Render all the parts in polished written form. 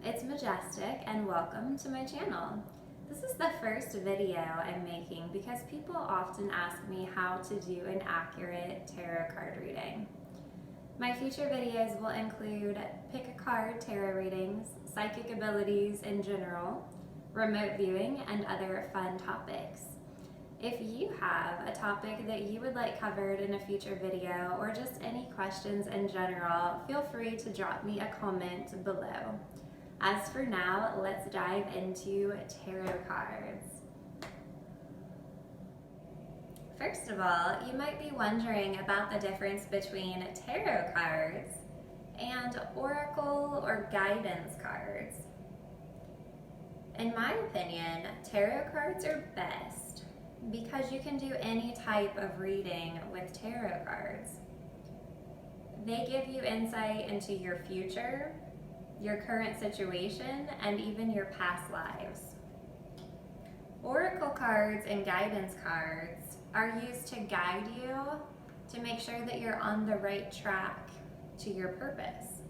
it's Majestic and welcome to my channel. This is the first video I'm making because people often ask me how to do an accurate tarot card reading. My future videos will include pick a card tarot readings, psychic abilities in general, remote viewing, and other fun topics. If you have a topic that you would like covered in a future video or just any questions in general, feel free to drop me a comment below. As for now, let's dive into tarot cards. First of all, you might be wondering about the difference between tarot cards and oracle or guidance cards. In my opinion, tarot cards are best because you can do any type of reading with tarot cards. They give you insight into your future, your current situation, and even your past lives. Oracle cards and guidance cards are used to guide you to make sure that you're on the right track to your purpose.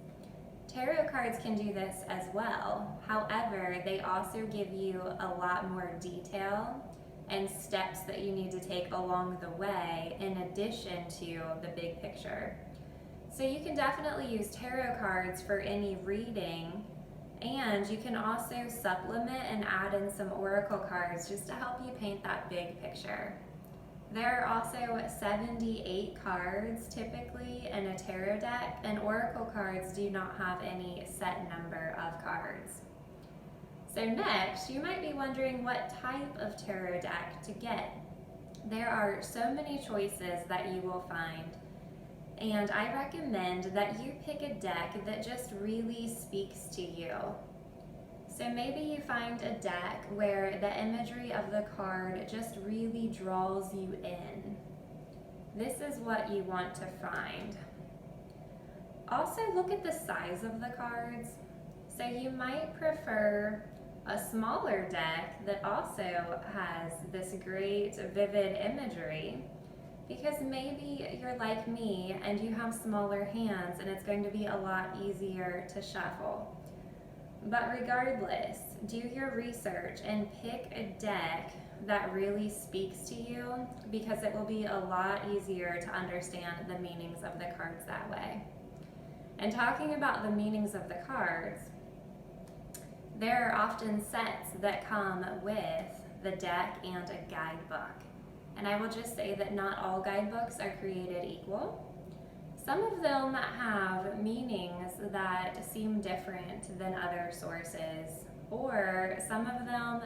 Tarot cards can do this as well. However, they also give you a lot more detail and steps that you need to take along the way in addition to the big picture. So you can definitely use tarot cards for any reading, and you can also supplement and add in some oracle cards just to help you paint that big picture. There are also 78 cards typically in a tarot deck, and oracle cards do not have any set number of cards. So next, you might be wondering what type of tarot deck to get. There are so many choices that you will find, and I recommend that you pick a deck that just really speaks to you. So maybe you find a deck where the imagery of the card just really draws you in. This is what you want to find. Also, look at the size of the cards. So you might prefer a smaller deck that also has this great vivid imagery, because maybe you're like me and you have smaller hands and it's going to be a lot easier to shuffle. But regardless, do your research and pick a deck that really speaks to you, because it will be a lot easier to understand the meanings of the cards that way. And talking about the meanings of the cards, there are often sets that come with the deck and a guidebook. And I will just say that not all guidebooks are created equal. Some of them have meanings that seem different than other sources, or some of them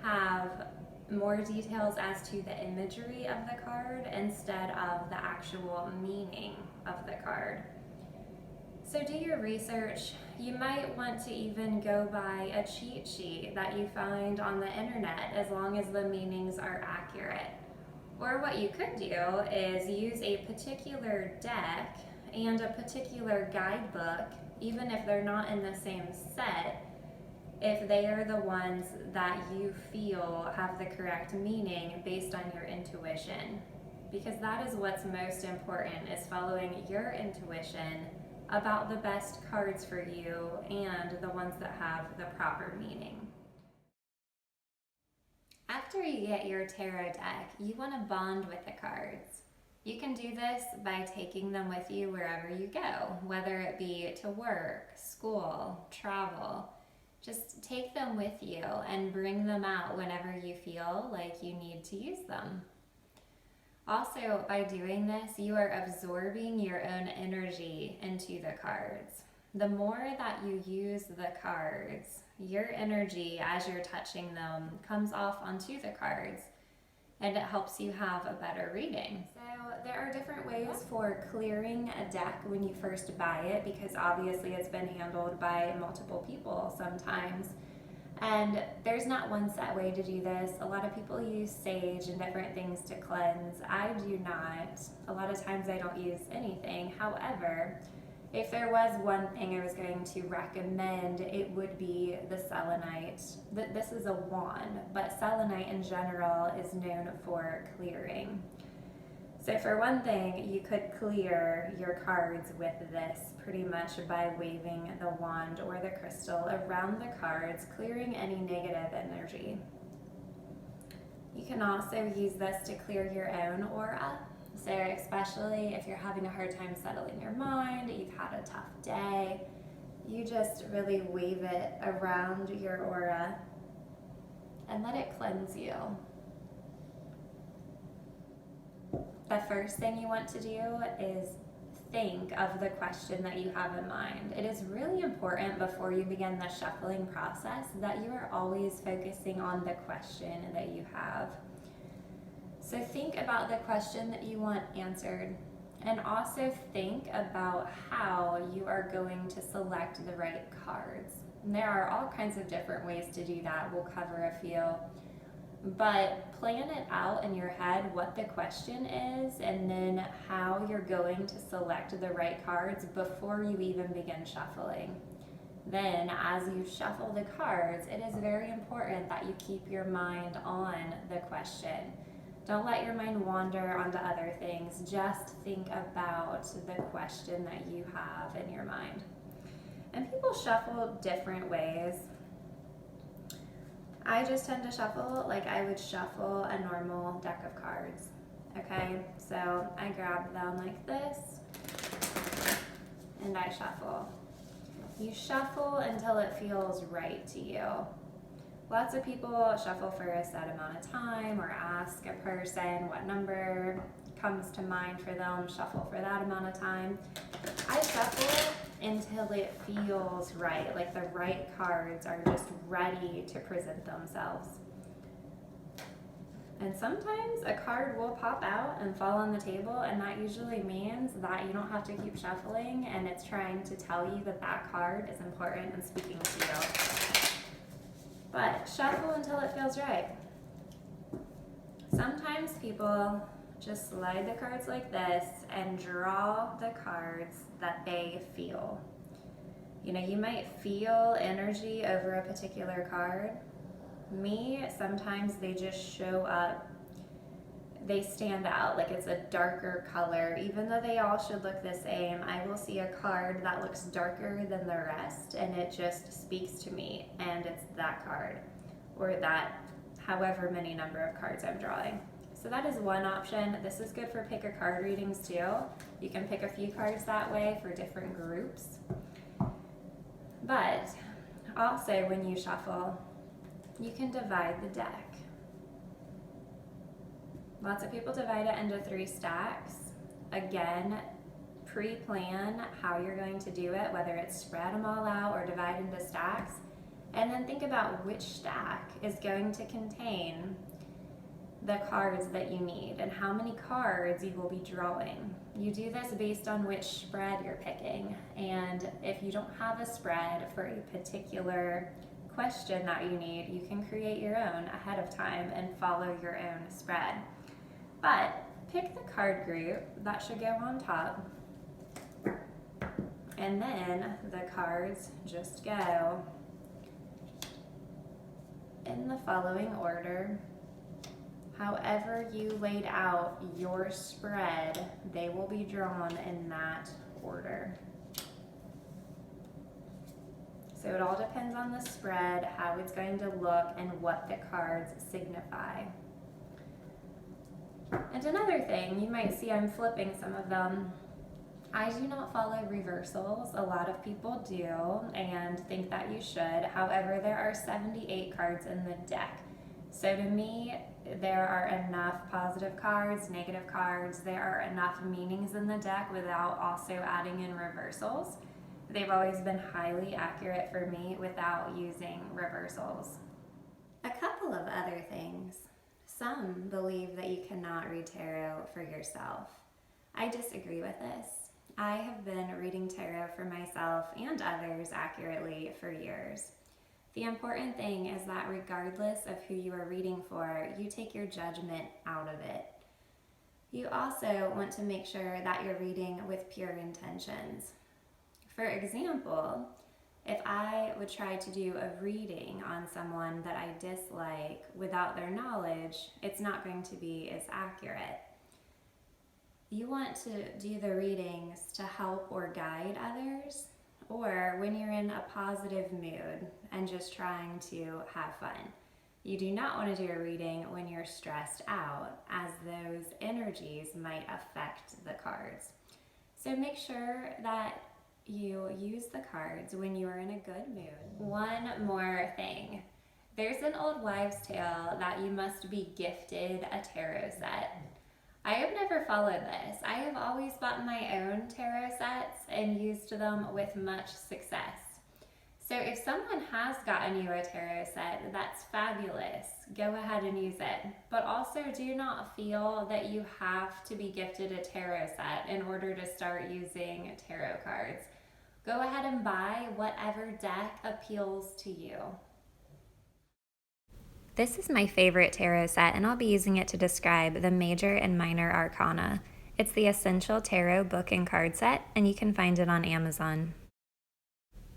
have more details as to the imagery of the card instead of the actual meaning of the card. So do your research. You might want to even go by a cheat sheet that you find on the internet, as long as the meanings are accurate. Or what you could do is use a particular deck and a particular guidebook, even if they're not in the same set, if they are the ones that you feel have the correct meaning based on your intuition. Because that is what's most important, is following your intuition about the best cards for you and the ones that have the proper meaning. After you get your tarot deck, you want to bond with the cards. You can do this by taking them with you wherever you go, whether it be to work, school, travel. Just take them with you and bring them out whenever you feel like you need to use them. Also, by doing this, you are absorbing your own energy into the cards. The more that you use the cards, your energy as you're touching them comes off onto the cards, and it helps you have a better reading. So there are different ways for clearing a deck when you first buy it, because obviously it's been handled by multiple people sometimes. And there's not one set way to do this. A lot of people use sage and different things to cleanse. I do not. A lot of times I don't use anything. However, if there was one thing I was going to recommend, it would be the selenite. This is a wand, but selenite in general is known for clearing. So for one thing, you could clear your cards with this pretty much by waving the wand or the crystal around the cards, clearing any negative energy. You can also use this to clear your own aura. So especially if you're having a hard time settling your mind, you've had a tough day, you just really wave it around your aura and let it cleanse you. The first thing you want to do is think of the question that you have in mind. It is really important before you begin the shuffling process that you are always focusing on the question that you have. So think about the question that you want answered, and also think about how you are going to select the right cards. And there are all kinds of different ways to do that. We'll cover a few. But plan it out in your head what the question is, and then how you're going to select the right cards before you even begin shuffling. Then, as you shuffle the cards, it is very important that you keep your mind on the question. Don't let your mind wander onto other things. Just think about the question that you have in your mind. And people shuffle different ways. I just tend to shuffle like I would shuffle a normal deck of cards. Okay, so I grab them like this and I shuffle. You shuffle until it feels right to you. Lots of people shuffle for a set amount of time or ask a person what number comes to mind for them, shuffle for that amount of time. I shuffle until it feels right, like the right cards are just ready to present themselves. And sometimes a card will pop out and fall on the table, and that usually means that you don't have to keep shuffling, and it's trying to tell you that that card is important and speaking to you. But shuffle until it feels right. Sometimes people just slide the cards like this and draw the cards that they feel. You know, you might feel energy over a particular card. Me, sometimes they just show up. They stand out like it's a darker color. Even though they all should look the same, I will see a card that looks darker than the rest, and it just speaks to me, and it's that card, or that however many number of cards I'm drawing. So that is one option. This is good for pick a card readings too. You can pick a few cards that way for different groups. But also when you shuffle, you can divide the deck. Lots of people divide it into 3 stacks. Again, pre-plan how you're going to do it, whether it's spread them all out or divide into stacks. And then think about which stack is going to contain the cards that you need and how many cards you will be drawing. You do this based on which spread you're picking, and if you don't have a spread for a particular question that you need, you can create your own ahead of time and follow your own spread. But pick the card group that should go on top, and then the cards just go in the following order. However you laid out your spread, they will be drawn in that order. So it all depends on the spread, how it's going to look, and what the cards signify. And another thing, you might see I'm flipping some of them. I do not follow reversals. A lot of people do and think that you should. However, there are 78 cards in the deck. So to me, there are enough positive cards, negative cards. There are enough meanings in the deck without also adding in reversals. They've always been highly accurate for me without using reversals. A couple of other things. Some believe that you cannot read tarot for yourself. I disagree with this. I have been reading tarot for myself and others accurately for years. The important thing is that regardless of who you are reading for, you take your judgment out of it. You also want to make sure that you're reading with pure intentions. For example, if I would try to do a reading on someone that I dislike without their knowledge, it's not going to be as accurate. you want to do the readings to help or guide others, or when you're in a positive mood and just trying to have fun. You do not want to do a reading when you're stressed out, as those energies might affect the cards. So make sure that you use the cards when you are in a good mood. One more thing. There's an old wives' tale that you must be gifted a tarot set. I have never followed this. I have always bought my own tarot sets and used them with much success. So if someone has gotten you a tarot set, that's fabulous. Go ahead and use it. But also do not feel that you have to be gifted a tarot set in order to start using tarot cards. Go ahead and buy whatever deck appeals to you. This is my favorite tarot set, and I'll be using it to describe the major and minor arcana. It's the Essential Tarot book and card set, and you can find it on Amazon.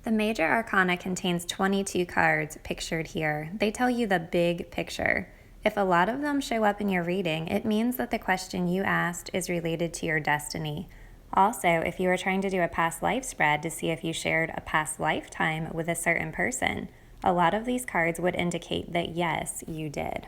The major arcana contains 22 cards pictured here. They tell you the big picture. If a lot of them show up in your reading, it means that the question you asked is related to your destiny. Also, if you are trying to do a past life spread to see if you shared a past lifetime with a certain person, a lot of these cards would indicate that yes, you did.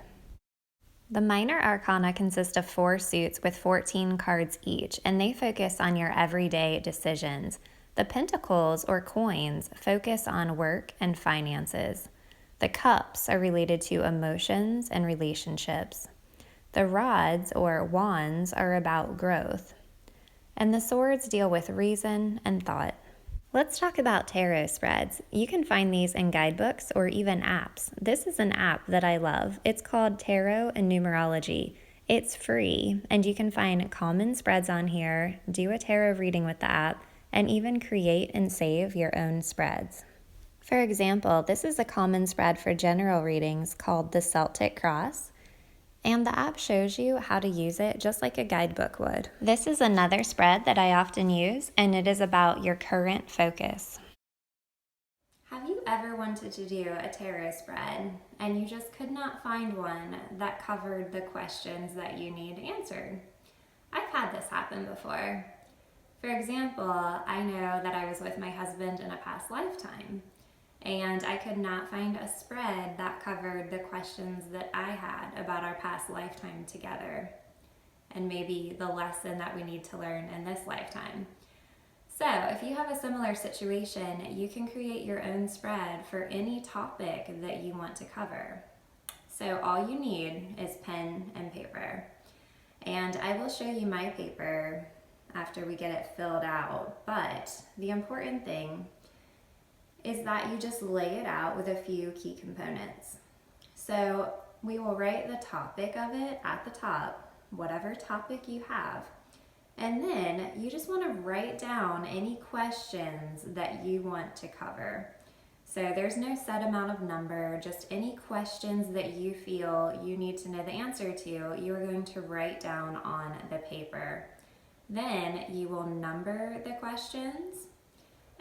The minor arcana consist of 4 suits with 14 cards each, and they focus on your everyday decisions. The pentacles, or coins, focus on work and finances. The cups are related to emotions and relationships. The rods, or wands, are about growth. And the swords deal with reason and thought. Let's talk about tarot spreads. You can find these in guidebooks or even apps. This is an app that I love. It's called Tarot and Numerology. It's free, and you can find common spreads on here, do a tarot reading with the app, and even create and save your own spreads. For example, this is a common spread for general readings called the Celtic Cross, and the app shows you how to use it just like a guidebook would. This is another spread that I often use, and it is about your current focus. Have you ever wanted to do a tarot spread and you just could not find one that covered the questions that you need answered? I've had this happen before. For example, I know that I was with my husband in a past lifetime, and I could not find a spread that covered the questions that I had about our past lifetime together, and maybe the lesson that we need to learn in this lifetime. So if you have a similar situation, you can create your own spread for any topic that you want to cover. So all you need is pen and paper. And I will show you my paper after we get it filled out, but the important thing is that you just lay it out with a few key components. So we will write the topic of it at the top, whatever topic you have, and then you just want to write down any questions that you want to cover. So there's no set amount of number, just any questions that you feel you need to know the answer to, you are going to write down on the paper. Then you will number the questions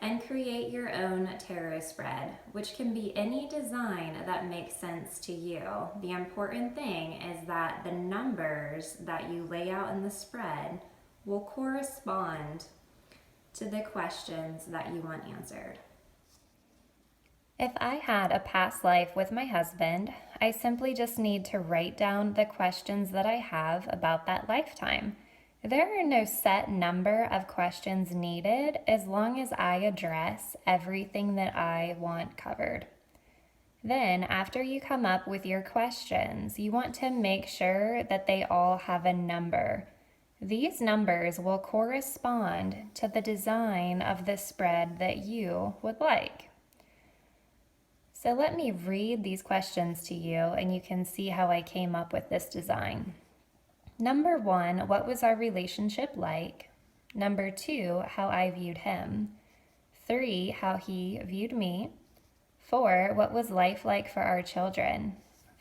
and create your own tarot spread, which can be any design that makes sense to you. The important thing is that the numbers that you lay out in the spread will correspond to the questions that you want answered. If I had a past life with my husband, I simply just need to write down the questions that I have about that lifetime. There are no set number of questions needed as long as I address everything that I want covered. Then, after you come up with your questions, you want to make sure that they all have a number. These numbers will correspond to the design of the spread that you would like. So let me read these questions to you and you can see how I came up with this design. Number 1, what was our relationship like? Number 2, how I viewed him. 3, how he viewed me. 4, what was life like for our children?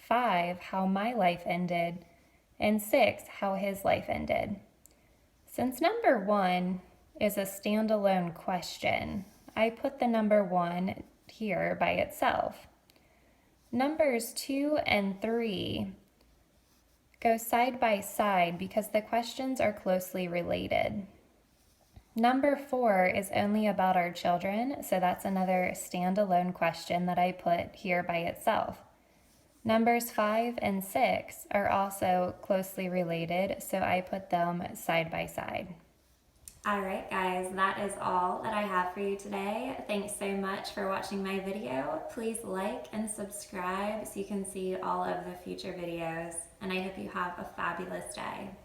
5, how my life ended. And 6, how his life ended. Since number 1 is a standalone question, I put the number 1 here by itself. Numbers 2 and 3 go side by side because the questions are closely related. Number 4 is only about our children, so that's another standalone question that I put here by itself. Numbers 5 and 6 are also closely related, so I put them side by side. Alright guys, that is all that I have for you today. Thanks so much for watching my video. Please like and subscribe so you can see all of the future videos, and I hope you have a fabulous day.